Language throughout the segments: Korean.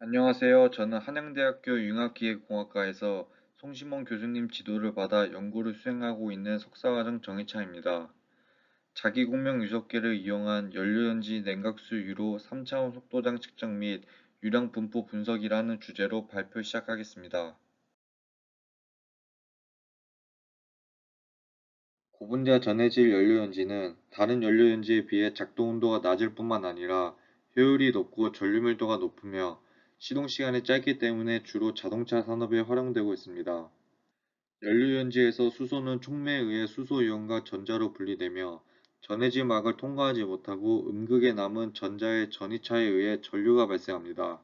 안녕하세요. 저는 한양대학교 융합기계공학과에서 송심원 교수님 지도를 받아 연구를 수행하고 있는 석사과정 정희차입니다. 자기공명 유속계를 이용한 연료연지 냉각수 유로 3차원 속도장 측정 및 유량 분포 분석이라는 주제로 발표 시작하겠습니다. 고분자 전해질 연료연지는 다른 연료연지에 비해 작동 온도가 낮을 뿐만 아니라 효율이 높고 전류 밀도가 높으며 시동 시간이 짧기 때문에 주로 자동차 산업에 활용되고 있습니다. 연료연지에서 수소는 촉매에 의해 수소이온과 전자로 분리되며 전해질막을 통과하지 못하고 음극에 남은 전자의 전이차에 의해 전류가 발생합니다.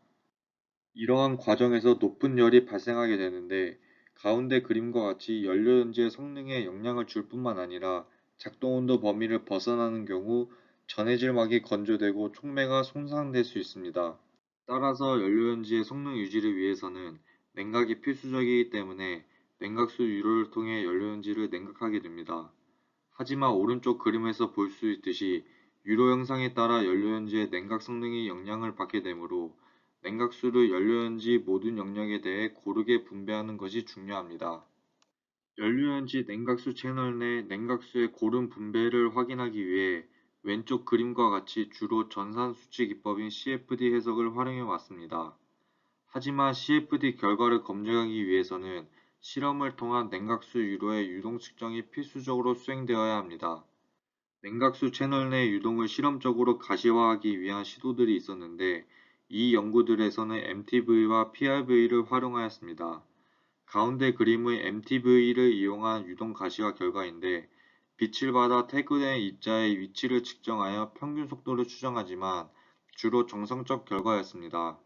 이러한 과정에서 높은 열이 발생하게 되는데 가운데 그림과 같이 연료연지의 성능에 영향을 줄 뿐만 아니라 작동온도 범위를 벗어나는 경우 전해질막이 건조되고 촉매가 손상될 수 있습니다. 따라서 연료연지의 성능 유지를 위해서는 냉각이 필수적이기 때문에 냉각수 유로를 통해 연료연지를 냉각하게 됩니다. 하지만 오른쪽 그림에서 볼 수 있듯이 유로 형상에 따라 연료연지의 냉각 성능이 영향을 받게 되므로 냉각수를 연료연지 모든 영역에 대해 고르게 분배하는 것이 중요합니다. 연료연지 냉각수 채널 내 냉각수의 고른 분배를 확인하기 위해 왼쪽 그림과 같이 주로 전산 수치 기법인 CFD 해석을 활용해 왔습니다. 하지만 CFD 결과를 검증하기 위해서는 실험을 통한 냉각수 유로의 유동 측정이 필수적으로 수행되어야 합니다. 냉각수 채널 내 유동을 실험적으로 가시화하기 위한 시도들이 있었는데 이 연구들에서는 MTV와 PRV를 활용하였습니다. 가운데 그림의 MTV를 이용한 유동 가시화 결과인데 빛을 받아 태그된 입자의 위치를 측정하여 평균 속도를 추정하지만 주로 정성적 결과였습니다.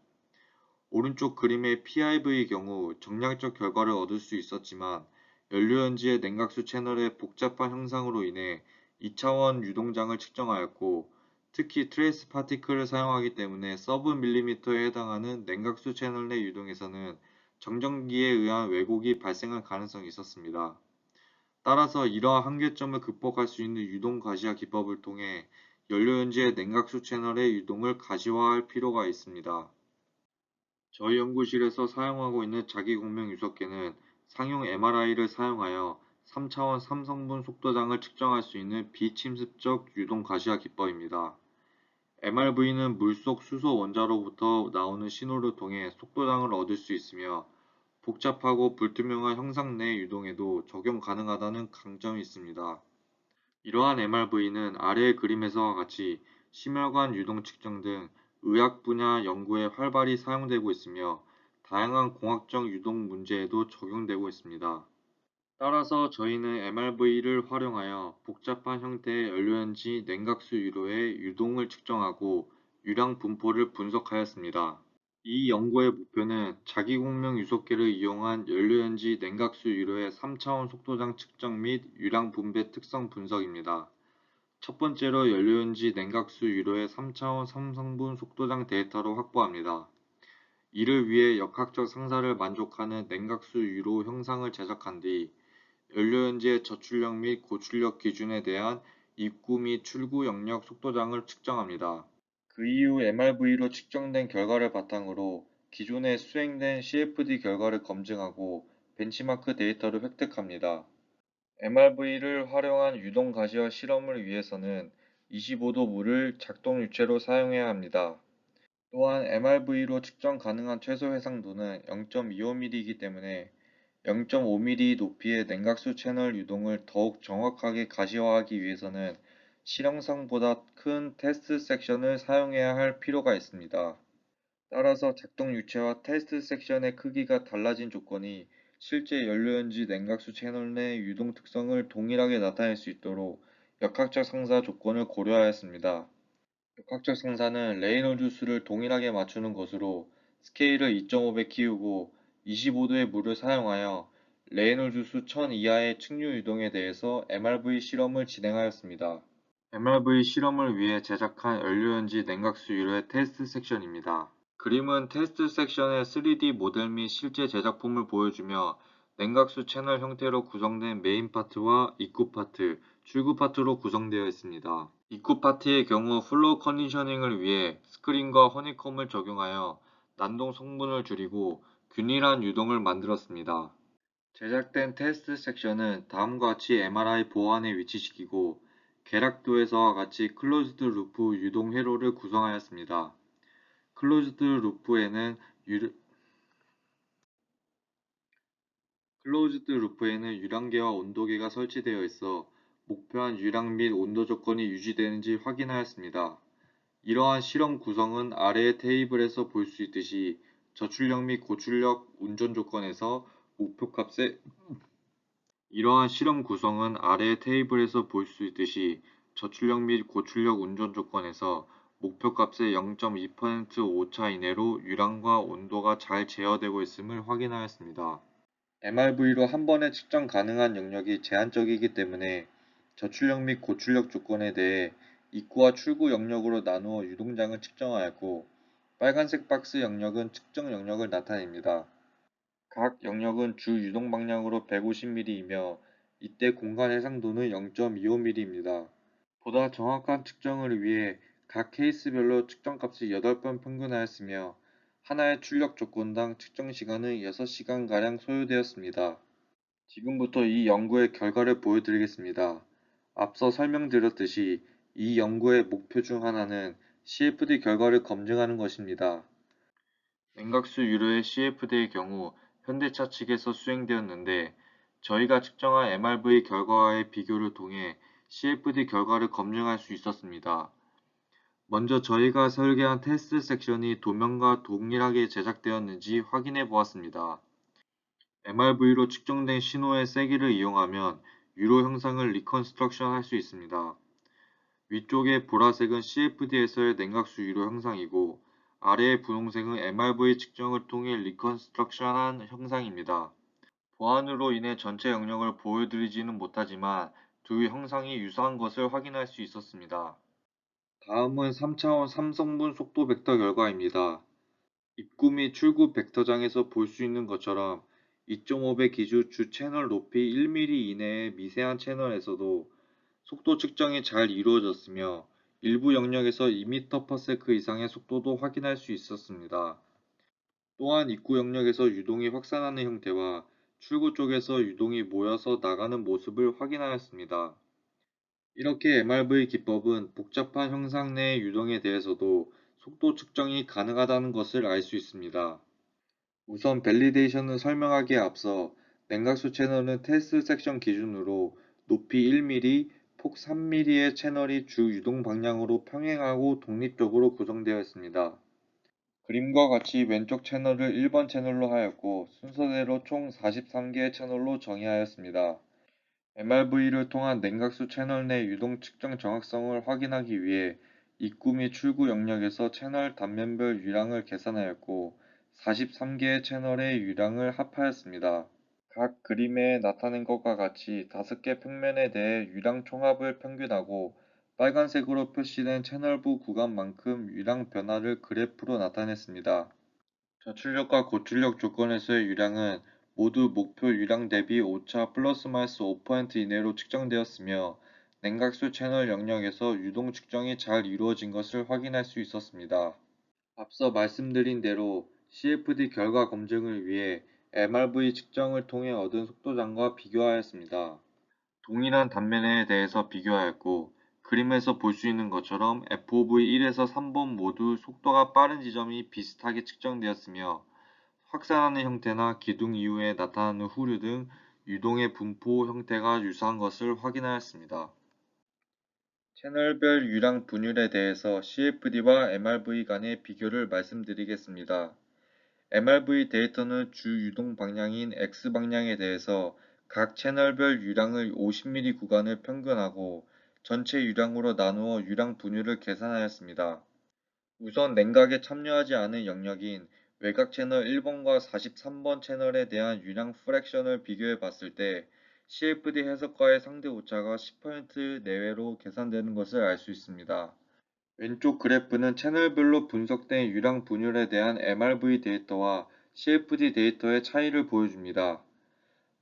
오른쪽 그림의 PIV의 경우 정량적 결과를 얻을 수 있었지만 연료연지의 냉각수 채널의 복잡한 형상으로 인해 2차원 유동장을 측정하였고 특히 트레이스 파티클을 사용하기 때문에 서브 밀리미터에 해당하는 냉각수 채널 내 유동에서는 정전기에 의한 왜곡이 발생할 가능성이 있었습니다. 따라서 이러한 한계점을 극복할 수 있는 유동 가시화 기법을 통해 연료연지의 냉각수 채널의 유동을 가시화할 필요가 있습니다. 저희 연구실에서 사용하고 있는 자기공명 유속계는 상용 MRI를 사용하여 3차원 3성분 속도장을 측정할 수 있는 비침습적 유동 가시화 기법입니다. MRV는 물속 수소 원자로부터 나오는 신호를 통해 속도장을 얻을 수 있으며 복잡하고 불투명한 형상 내 유동에도 적용 가능하다는 강점이 있습니다. 이러한 MRV는 아래의 그림에서와 같이 심혈관 유동 측정 등 의학 분야 연구에 활발히 사용되고 있으며 다양한 공학적 유동 문제에도 적용되고 있습니다. 따라서 저희는 MRV를 활용하여 복잡한 형태의 연료연지 냉각수 유로의 유동을 측정하고 유량 분포를 분석하였습니다. 이 연구의 목표는 자기공명 유속계를 이용한 연료연지 냉각수 유로의 3차원 속도장 측정 및 유량 분배 특성 분석입니다. 첫 번째로 연료연지 냉각수 유로의 3차원 3성분 속도장 데이터를 확보합니다. 이를 위해 역학적 상사를 만족하는 냉각수 유로 형상을 제작한 뒤 연료연지의 저출력 및 고출력 기준에 대한 입구 및 출구 영역 속도장을 측정합니다. 그 이후 MRV로 측정된 결과를 바탕으로 기존에 수행된 CFD 결과를 검증하고 벤치마크 데이터를 획득합니다. MRV를 활용한 유동 가시화 실험을 위해서는 25도 물을 작동 유체로 사용해야 합니다. 또한 MRV로 측정 가능한 최소 해상도는 0.25mm이기 때문에 0.5mm 높이의 냉각수 채널 유동을 더욱 정확하게 가시화하기 위해서는 실험상보다 큰 테스트 섹션을 사용해야 할 필요가 있습니다. 따라서 작동 유체와 테스트 섹션의 크기가 달라진 조건이 실제 연료연지 냉각수 채널 내 유동 특성을 동일하게 나타낼 수 있도록 역학적 상사 조건을 고려하였습니다. 역학적 상사는 레이놀드 수를 동일하게 맞추는 것으로 스케일을 2.5배 키우고 25도의 물을 사용하여 레이놀드 수 1000 이하의 측류 유동에 대해서 MRV 실험을 진행하였습니다. MRV 실험을 위해 제작한 연료연지 냉각수 유로의 테스트 섹션입니다. 그림은 테스트 섹션의 3D 모델 및 실제 제작품을 보여주며 냉각수 채널 형태로 구성된 메인 파트와 입구 파트, 출구 파트로 구성되어 있습니다. 입구 파트의 경우 플로우 컨디셔닝을 위해 스크린과 허니콤을 적용하여 난동 성분을 줄이고 균일한 유동을 만들었습니다. 제작된 테스트 섹션은 다음과 같이 MRI 보안에 위치시키고 계략도에서와 같이 클로즈드 루프 유동 회로를 구성하였습니다. 클로즈드 루프에는 유, 클로즈드 루프에는 유량계와 온도계가 설치되어 있어 목표한 유량 및 온도 조건이 유지되는지 확인하였습니다. 이러한 실험 구성은 아래의 테이블에서 볼 수 있듯이 저출력 및 고출력 운전 조건에서 목표값의 이러한 실험 구성은 아래의 테이블에서 볼 수 있듯이 저출력 및 고출력 운전 조건에서 목표값의 0.2% 오차 이내로 유량과 온도가 잘 제어되고 있음을 확인하였습니다. MRV로 한 번에 측정 가능한 영역이 제한적이기 때문에 저출력 및 고출력 조건에 대해 입구와 출구 영역으로 나누어 유동장을 측정하였고, 빨간색 박스 영역은 측정 영역을 나타냅니다. 각 영역은 주 유동 방향으로 150mm이며 이때 공간 해상도는 0.25mm입니다. 보다 정확한 측정을 위해 각 케이스별로 측정값을 8번 평균하였으며 하나의 출력 조건당 측정 시간은 6시간가량 소요되었습니다. 지금부터 이 연구의 결과를 보여드리겠습니다. 앞서 설명드렸듯이 이 연구의 목표 중 하나는 CFD 결과를 검증하는 것입니다. 냉각수 유료의 CFD의 경우 현대차 측에서 수행되었는데 저희가 측정한 MRV 결과와의 비교를 통해 CFD 결과를 검증할 수 있었습니다. 먼저 저희가 설계한 테스트 섹션이 도면과 동일하게 제작되었는지 확인해 보았습니다. MRV로 측정된 신호의 세기를 이용하면 유로 형상을 리컨스트럭션 할 수 있습니다. 위쪽의 보라색은 CFD에서의 냉각수 유로 형상이고 아래의 분홍색은 MRV 측정을 통해 리컨스트럭션한 형상입니다. 보안으로 인해 전체 영역을 보여드리지는 못하지만 두 형상이 유사한 것을 확인할 수 있었습니다. 다음은 3차원 3성분 속도 벡터 결과입니다. 입구 및 출구 벡터장에서 볼 수 있는 것처럼 2.5배 기준 주 채널 높이 1mm 이내의 미세한 채널에서도 속도 측정이 잘 이루어졌으며 일부 영역에서 2m/s 이상의 속도도 확인할 수 있었습니다. 또한 입구 영역에서 유동이 확산하는 형태와 출구 쪽에서 유동이 모여서 나가는 모습을 확인하였습니다. 이렇게 MRV 기법은 복잡한 형상 내의 유동에 대해서도 속도 측정이 가능하다는 것을 알 수 있습니다. 우선 밸리데이션을 설명하기에 앞서 냉각수 채널은 테스트 섹션 기준으로 높이 1mm, 폭 3mm의 채널이 주 유동 방향으로 평행하고 독립적으로 구성되어 있습니다. 그림과 같이 왼쪽 채널을 1번 채널로 하였고 순서대로 총 43개의 채널로 정의하였습니다. MRV를 통한 냉각수 채널 내 유동 측정 정확성을 확인하기 위해 입구 및 출구 영역에서 채널 단면별 유량을 계산하였고 43개의 채널의 유량을 합하였습니다. 각 그림에 나타낸 것과 같이 5개 평면에 대해 유량 총합을 평균하고 빨간색으로 표시된 채널부 구간만큼 유량 변화를 그래프로 나타냈습니다. 저출력과 고출력 조건에서의 유량은 모두 목표 유량 대비 오차 플러스 마이너스 5% 이내로 측정되었으며 냉각수 채널 영역에서 유동 측정이 잘 이루어진 것을 확인할 수 있었습니다. 앞서 말씀드린 대로 CFD 결과 검증을 위해 MRV 측정을 통해 얻은 속도장과 비교하였습니다. 동일한 단면에 대해서 비교하였고 그림에서 볼 수 있는 것처럼 FOV1에서 3번 모두 속도가 빠른 지점이 비슷하게 측정되었으며 확산하는 형태나 기둥 이후에 나타나는 후류 등 유동의 분포 형태가 유사한 것을 확인하였습니다. 채널별 유량 분율에 대해서 CFD와 MRV 간의 비교를 말씀드리겠습니다. MRV 데이터는 주 유동 방향인 X방향에 대해서 각 채널별 유량을 50mm 구간을 평균하고 전체 유량으로 나누어 유량 분율을 계산하였습니다. 우선 냉각에 참여하지 않은 영역인 외곽 채널 1번과 43번 채널에 대한 유량 프랙션을 비교해 봤을 때 CFD 해석과의 상대 오차가 10% 내외로 계산되는 것을 알 수 있습니다. 왼쪽 그래프는 채널별로 분석된 유량 분율에 대한 MRV 데이터와 CFD 데이터의 차이를 보여줍니다.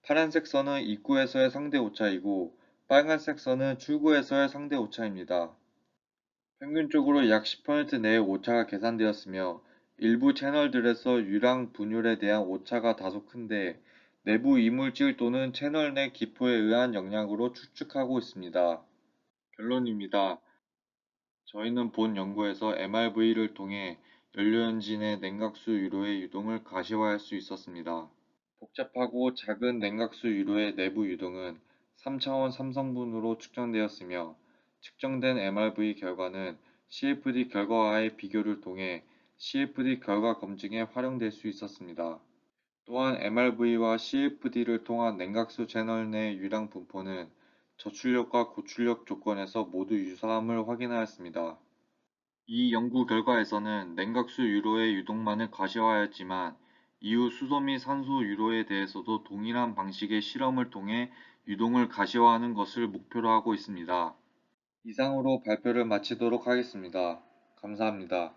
파란색 선은 입구에서의 상대 오차이고 빨간색 선은 출구에서의 상대 오차입니다. 평균적으로 약 10% 내의 오차가 계산되었으며 일부 채널들에서 유랑 분율에 대한 오차가 다소 큰데 내부 이물질 또는 채널 내 기포에 의한 영향으로 추측하고 있습니다. 결론입니다. 저희는 본 연구에서 MRV를 통해 연료연진의 냉각수 유로의 유동을 가시화할 수 있었습니다. 복잡하고 작은 냉각수 유로의 내부 유동은 3차원 삼성분으로 측정되었으며 측정된 MRV 결과는 CFD 결과와의 비교를 통해 CFD 결과 검증에 활용될 수 있었습니다. 또한 MRV와 CFD를 통한 냉각수 채널 내 유량 분포는 저출력과 고출력 조건에서 모두 유사함을 확인하였습니다. 이 연구 결과에서는 냉각수 유로의 유동만을 가시화하였지만 이후 수소 및 산소 유로에 대해서도 동일한 방식의 실험을 통해 유동을 가시화하는 것을 목표로 하고 있습니다. 이상으로 발표를 마치도록 하겠습니다. 감사합니다.